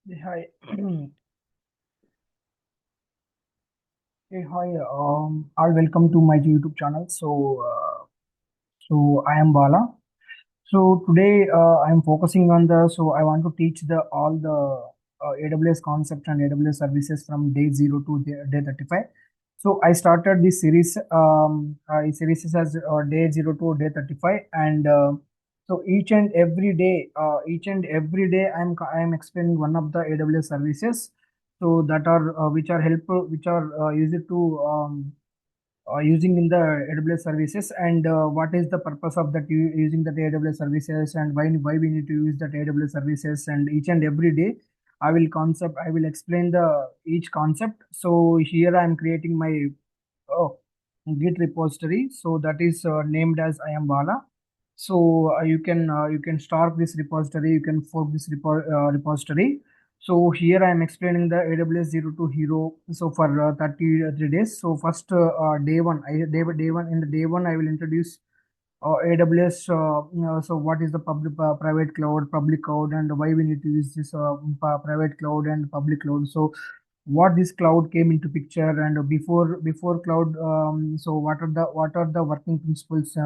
Hi. Hey, hi. All welcome to my YouTube channel. So I am Bala. So today I am focusing on so I want to teach all the AWS concept and AWS services from day 0 to day 35. So I started this series. Series is as day 0 to day 35, and so each and every day, I am explaining one of the AWS services. So that are which are helpful, which are used to using in the AWS services, and what is the purpose of that using the AWS services, and why we need to use that AWS services. And each and every day I will explain the each concept. So here I am creating my uh, Git repository, so that is named as Iam-bala. So you can start this repository, you can fork this repository. So here I am explaining the AWS 0 to hero. So for 33 days. So first day one, day one in the day one I will introduce AWS. So what is the private cloud, public cloud, and why we need to use this private cloud and public cloud. So what this cloud came into picture, and before cloud. So what are the working principles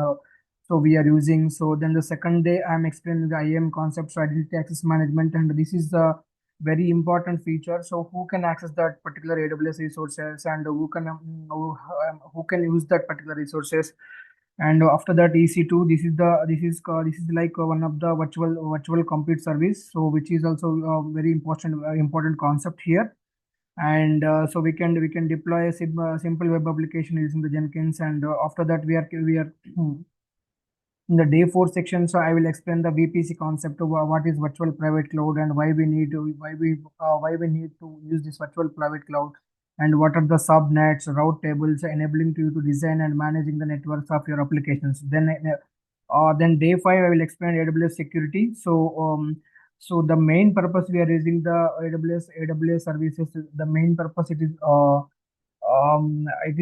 so we are using. So then the second day I'm explaining the IAM concepts, identity access management, and this is the very important feature. So who can access that particular AWS resources, and who can use that particular resources. And after that EC2, this is like one of the virtual compute service, so which is also a very important concept here. And so we can deploy a simple web application using the Jenkins. And after that we are in the day 4 section. So I will explain the VPC concept of what is virtual private cloud, and why we need to use this virtual private cloud, and what are the subnets, route tables, enabling you to design and managing the networks of your applications. Then day 5 I will explain AWS security. So the main purpose we are using the AWS services. The main purpose it is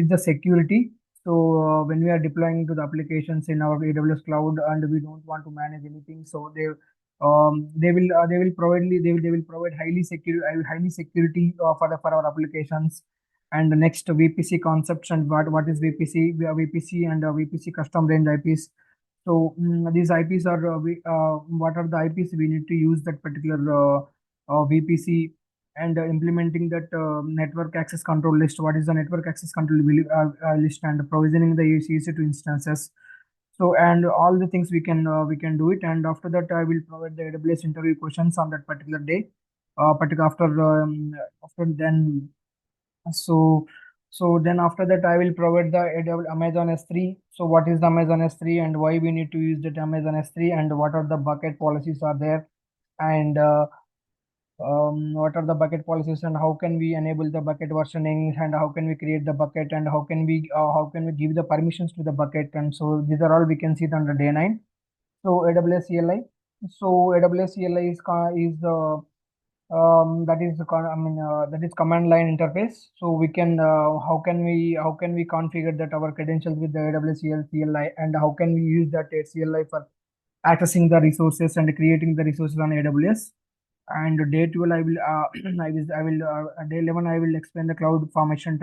the security. So when we are deploying to the applications in our AWS cloud, and we don't want to manage anything, so they will provide highly security for our applications. And the next VPC concepts, and what is VPC? We have VPC and VPC custom range IPs. So these IPs are what are the IPs we need to use that particular VPC. And implementing that network access control list. What is the network access control list, and provisioning the EC2 instances. So and all the things we can do it. And after that I will provide the AWS interview questions on that particular day. Particular after then so so then after that I will provide the AWS Amazon S3. So what is the Amazon S3, and why we need to use that Amazon S3, and what are the bucket policies are there. And what are the bucket policies, and how can we enable the bucket versioning, and how can we create the bucket, and how can we give the permissions to the bucket. And so these are all we can see it on the day 9. So AWS CLI. So AWS CLI is the that is command line interface. So we can how can we configure that our credentials with the AWS CLI, and how can we use that CLI for accessing the resources and creating the resources on AWS. And day 12 I will I will day 11 I will explain the cloud formation.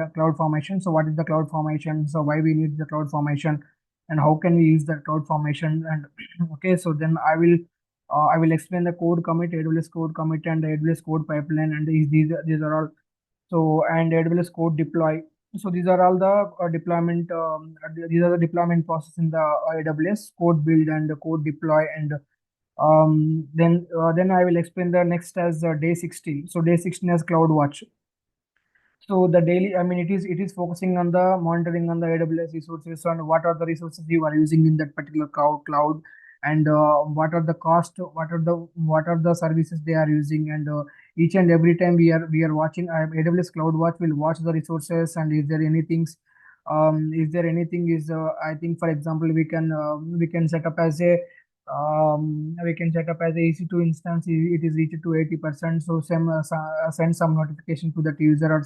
So what is the cloud formation, so why we need the cloud formation, and how can we use the cloud formation. And okay, so then I will explain the code commit, AWS code commit, and the AWS code pipeline, and these are all. So and AWS code deploy. So these are all the deployment these are the deployment process in the AWS code build and the code deploy. And then I will explain the next as day 16. So day 16 as CloudWatch. So the daily, it is focusing on the monitoring on the AWS resources, and what are the resources you are using in that particular cloud, and what are the cost, what are the services they are using. And each and every time we are watching, AWS CloudWatch will watch the resources, and is there anything is I think for example we can set up as a we can set up as a EC2 instance. It is reached to 80%. So send some notification to that user, or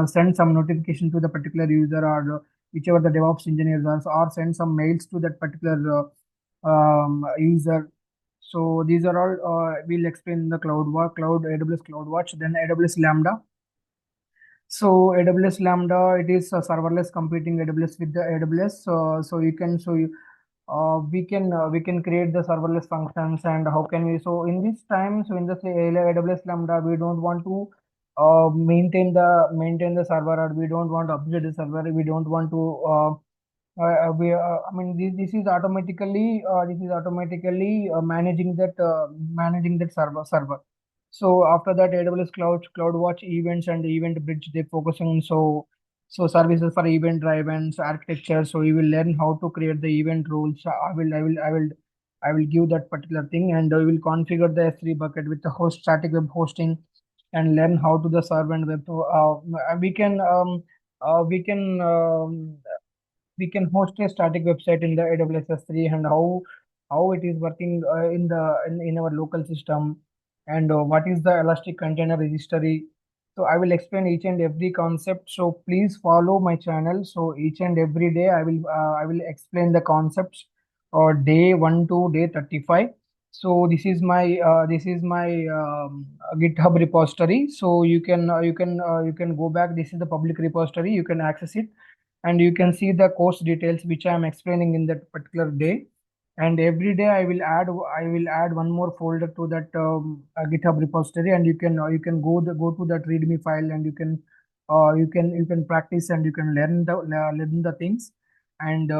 send some notification to the particular user, or whichever the DevOps engineers are, or send some mails to that particular user. So these are all we'll explain in the cloud AWS CloudWatch, then AWS Lambda. So AWS Lambda, it is a serverless computing AWS with the AWS. So you can so you we can create the serverless functions, and how can we, so in this time, so in the AWS Lambda, we don't want to maintain the server, or we don't want to upgrade the server, we don't want to I mean, this is automatically managing that server. So after that, AWS CloudWatch events and event bridge, they focus on, so services for event driven architecture. So you will learn how to create the event rules. I will give that particular thing, and I will configure the S3 bucket with the host static web hosting, and learn how to the server and web. We can we can host a static website in the AWS S3, and how it is working in our local system, and what is the Elastic Container Registry. So I will explain each and every concept. So please follow my channel. So each and every day I will explain the concepts, or day 1 to day 35. So this is my GitHub repository. So you can go back. This is the public repository. You can access it, and you can see the course details which I am explaining in that particular day. And every day I will add one more folder to that GitHub repository, and you can go to that README file, and you can practice, and you can learn the things. And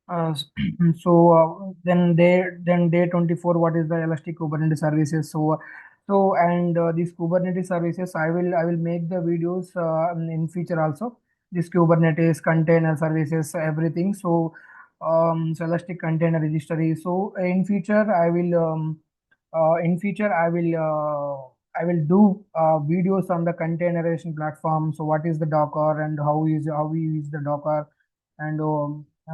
uh, then day 24, what is the Elastic Kubernetes services? And these Kubernetes services, I will make the videos in future also. This Kubernetes container services, everything. So Elastic Container Registry. So in future I will do videos on the containerization platform. So what is the Docker, and how we use the Docker, and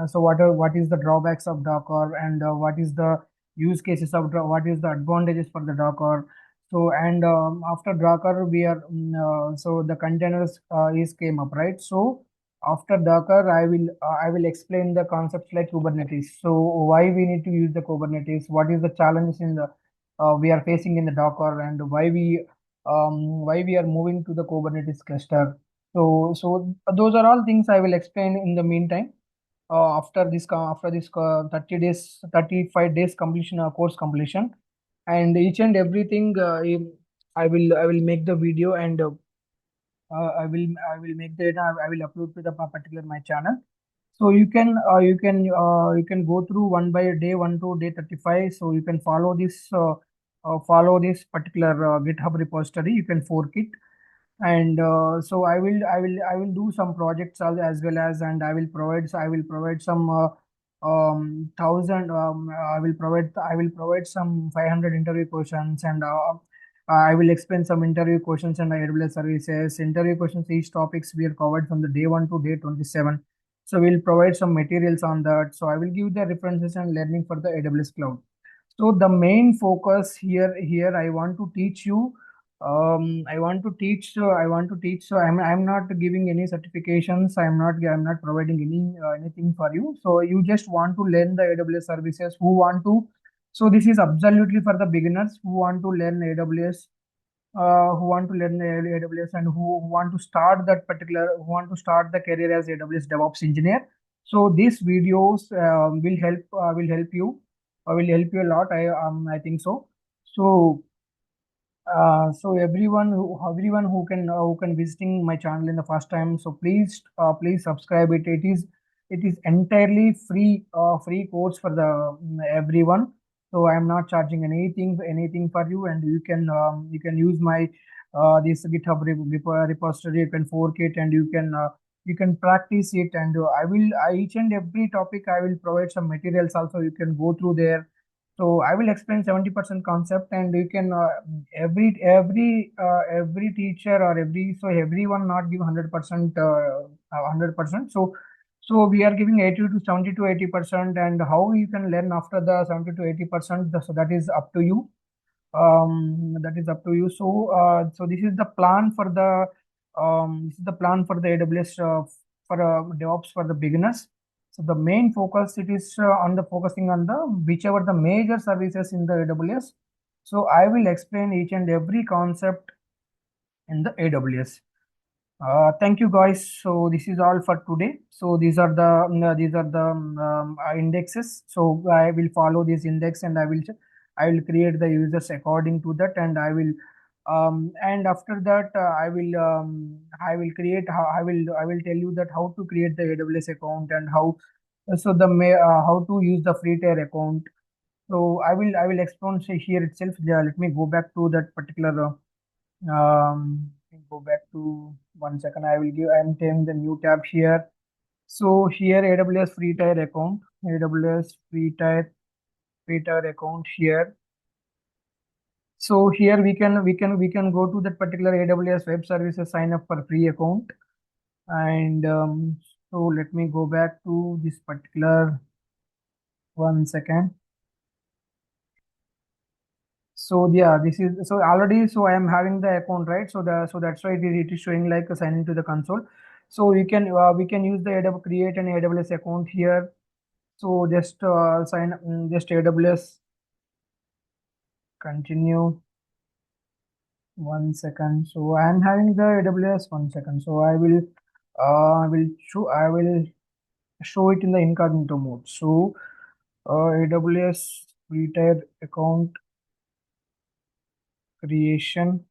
so what is the drawbacks of Docker, and what is the use cases of what is the advantages for the Docker. So and after Docker so the containers is came up, right? So after Docker, I will explain the concepts like Kubernetes. So why we need to use the Kubernetes? What is the challenges in the we are facing in the Docker, and why we are moving to the Kubernetes cluster. So those are all things I will explain in the meantime. After this 30 days, 35 days completion, course completion, and each and everything, I will make the video, and I will make the I will upload to the particular my channel. So you can go through one by day 1 to day 35. So you can follow this particular GitHub repository. You can fork it, and so I will do some projects as well as, and I will provide some thousand I will provide some 500 interview questions, and I will explain some interview questions and AWS services. Interview questions, each topics we are covered from the day 1 to day 27. So we'll provide some materials on that. So I will give the references and learning for the AWS cloud. So the main focus here I want to teach you. I want to teach. So I'm not giving any certifications. I'm not providing anything for you. So you just want to learn the AWS services. Who want to? So this is absolutely for the beginners who want to learn AWS, who want to learn AWS, and who want to start who want to start the career as AWS DevOps engineer. So these videos will help you a lot. I think so. So so everyone who can visiting my channel in the first time, so please subscribe it. It is entirely free course for the everyone. So I am not charging anything for you, and you can use my this GitHub repository. You can fork it, and you can practice it, and each and every topic I will provide some materials also. You can go through there. So I will explain 70% concept, and you can every teacher, or everyone not give 100%, 100%. So we are giving 80 to 70 to 80%, and how you can learn after the 70 to 80%. So that is up to you. That is up to you. So this is the plan for the AWS for DevOps for the beginners. So the main focus it is on the focusing on the whichever the major services in the AWS. So I will explain each and every concept in the AWS. Thank you guys. So this is all for today. So these are the indexes. So I will follow this index and I will create the users according to that, and and after that I will create how I will tell you that how to create the AWS account and how to use the free tier account. So I will explain here itself. Yeah, let me go back to that particular. Go back to 1 second. I'm taking the new tab here. So here AWS free tier account, AWS free tier account here. So here we can go to that particular AWS web services, sign up for free account. And so let me go back to this particular 1 second. So yeah, this is so already. So I am having the account, right? So that's why it is showing like a sign into the console. So we can use the AWS, create an AWS account here. So just just AWS continue 1 second. So I am having the AWS 1 second. So I will show it in the incognito mode. So AWS free tier account creation.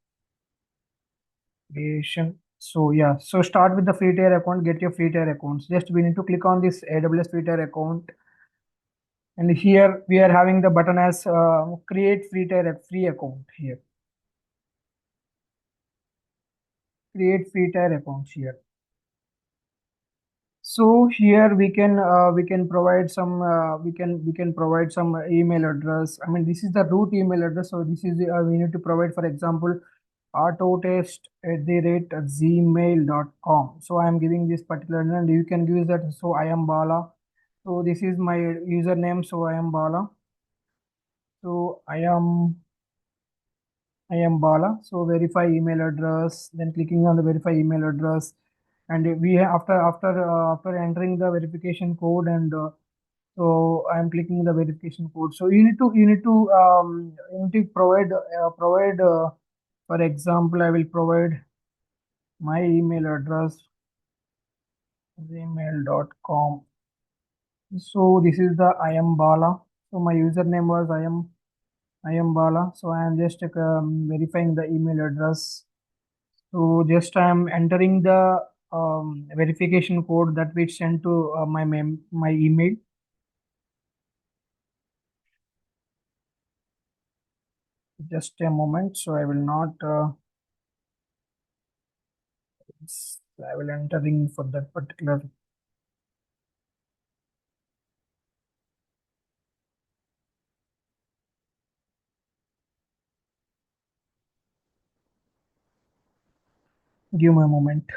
Creation. So yeah, so start with the free tier account, get your free tier accounts. Just we need to click on this AWS free tier account, and here we are having the button as create free account here. Create free tier accounts here. So here we can provide some we can provide some email address. I mean, this is the root email address. So this is we need to provide, for example, autotest@gmail.com. So I am giving this particular, and you can use that. So Iam-bala. So this is my username. So Iam-bala. So I am Bala. So verify email address. Then clicking on the verify email address, and after entering the verification code, and so I am clicking the verification code. So you need to provide. For example, I will provide my email address gmail.com. So this is the I am Bala. So my username was I am Bala. So I am just verifying the email address. So just I am entering the verification code that we sent to my email. Just a moment. So I will not. I will entering for that particular. Give me a moment.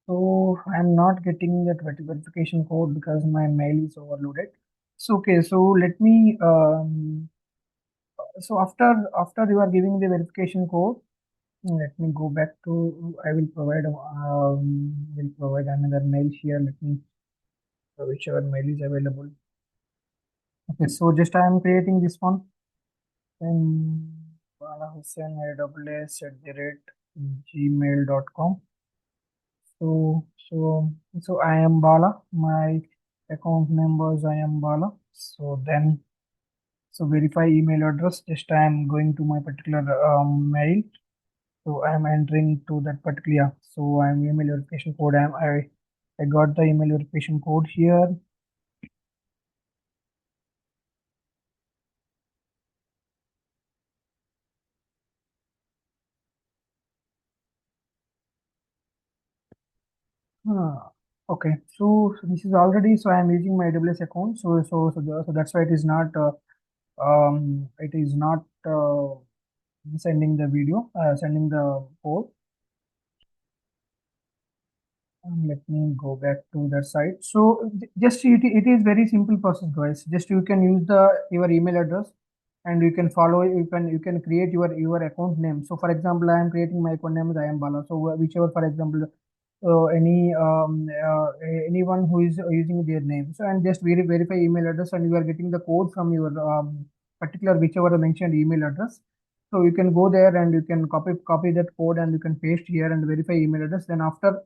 So I'm not getting that verification code because my mail is overloaded. So okay. So let me. So after you are giving the verification code, let me go back to. I will provide another mail here. Let me whichever mail is available. Okay, so just I am creating this one. Then Bala Hussain AWS @gmail.com. So I am Bala. My account number is I am Bala. So verify email address. Just I am going to my particular mail. So I am entering to that particular. Yeah. So I am email verification code. I got the email verification code here. Huh. Okay, so this is already, so I am using my AWS account. So that's why it is not sending the video, sending the code. Let me go back to that site. So just it is very simple process, guys. Just you can use the your email address, and you can follow. You can create your account name. So for example, I am creating my account name as Iam-bala. So whichever, for example, anyone who is using their name. So and just verify email address, and you are getting the code from your particular whichever mentioned email address. So you can go there and you can copy that code and you can paste here and verify email address. Then after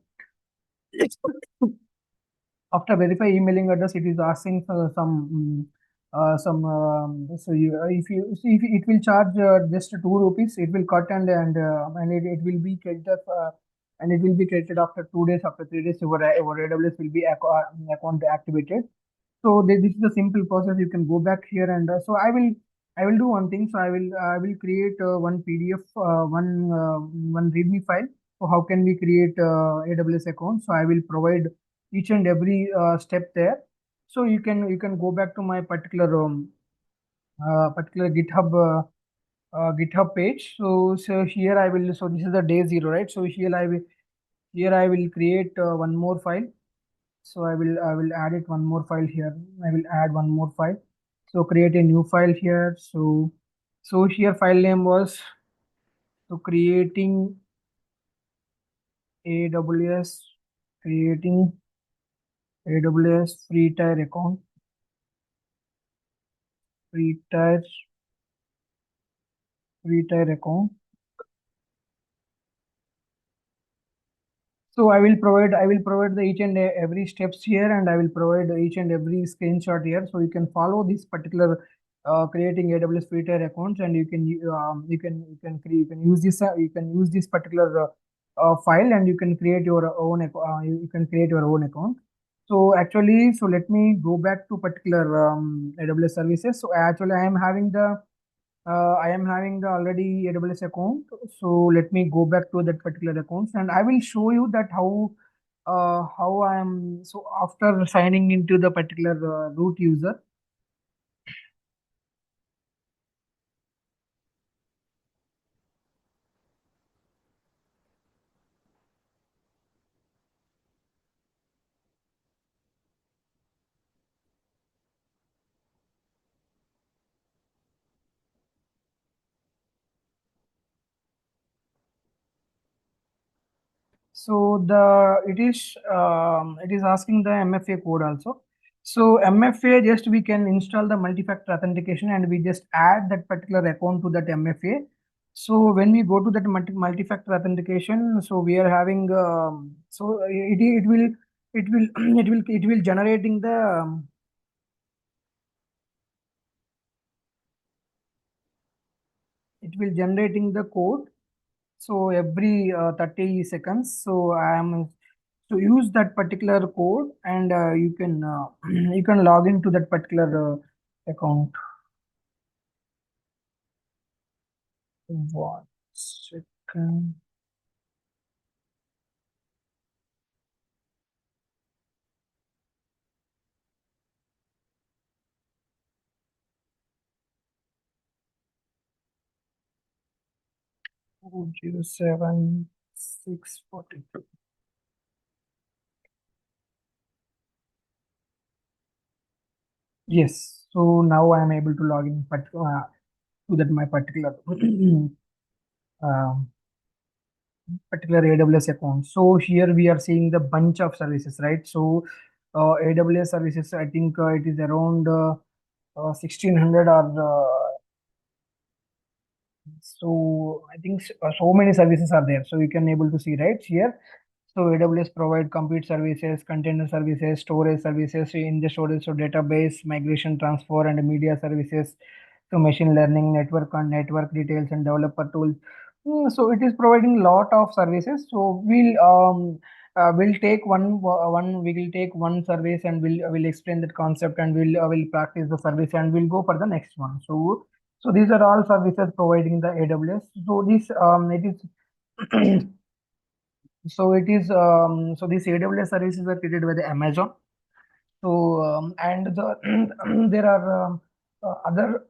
verify emailing address, it is asking for some so you if you see if it will charge just 2 rupees, it will cut and it will be credited and it will be credited after 2 days, after 3 days your AWS will be account activated. So this is the simple process. You can go back here and I will do one thing. So I will create one PDF, one README file. So how can we create AWS account? So I will provide each and every step there. So you can go back to my particular GitHub page. So here I will. So this is the day zero, right? So here I will create one more file. So I will add it one more file here. I will add one more file. So create a new file here. So here file name was, so AWS creating AWS free tier account, free tier free tier account. So I will provide the each and every steps here, and I will provide each and every screenshot here. So you can follow this particular creating AWS free tier accounts, and you can use this particular file, and you can create your own you can create your own account. So actually, so let me go back to particular AWS services. So actually, I am having the already AWS account. So let me go back to that particular accounts, and I will show you that how I am. So after signing into the particular root user. So it is asking the MFA code also. So MFA, just we can install the multi-factor authentication and we just add that particular account to that MFA. So when we go to that multi-factor authentication, so we are having so it will it will generating the it will generating the code. So every 30 seconds. So I am to use that particular code, and you can you can log into that particular account. One second. 07642. Yes. So now I am able to log in to that my particular um, particular AWS account. So here we are seeing the bunch of services, right? So AWS services, I think it is around 1600 or so I think so many services are there. So you can able to see right here. So AWS provide compute services, container services, storage services in the storage, so database, migration, transfer, and media services. So machine learning, network and network details, and developer tools. So it is providing lot of services. So we'll take one we will take one service and we'll explain that concept, and will practice the service, and we'll go for the next one. So these are all services providing the AWS. So this it is So it is so these AWS services are created by the Amazon. So and the there are other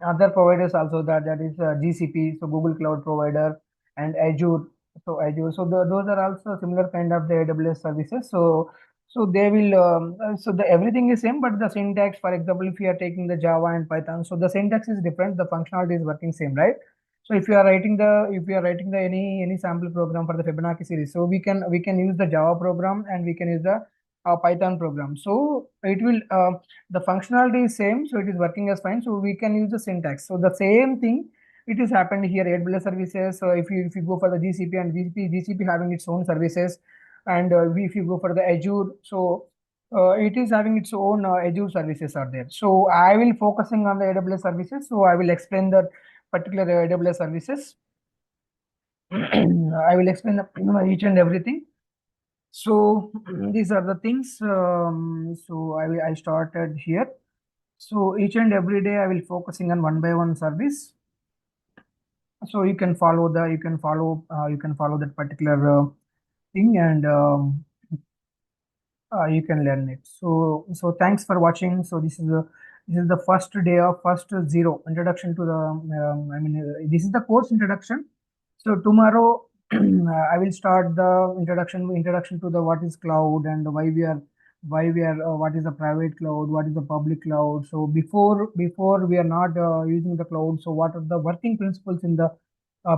other providers also, that is GCP, so Google Cloud Provider, and Azure. So Azure, so those are also similar kind of the AWS services. So they will so the everything is same, but the syntax, for example, if you are taking the Java and Python, so the syntax is different, the functionality is working same, right? So if you are writing the any sample program for the Fibonacci series, so we can use the Java program, and we can use the Python program. So it will the functionality is same, so it is working as fine. So we can use the syntax. So the same thing it is happened here, AWS services. So if you go for the GCP, and GCP having its own services, and if you go for the Azure, so it is having its own Azure services are there. So I will focusing on the AWS services. So I will explain the particular AWS services. I will explain each and everything. So these are the things. So I started here. So each and every day I will focusing on one by one service. So you can follow that particular thing, and you can learn it. So thanks for watching. So this is the first day of first zero introduction to the this is the course introduction. So tomorrow I will start the introduction to the what is cloud, and why we are what is the private cloud, what is the public cloud. So before we are not using the cloud, so what are the working principles in the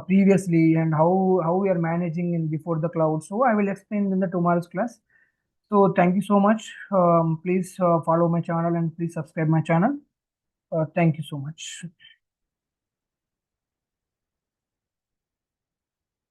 previously, and how we are managing in before the cloud. So I will explain in the tomorrow's class. So thank you so much. Please follow my channel, and please subscribe my channel. Thank you so much.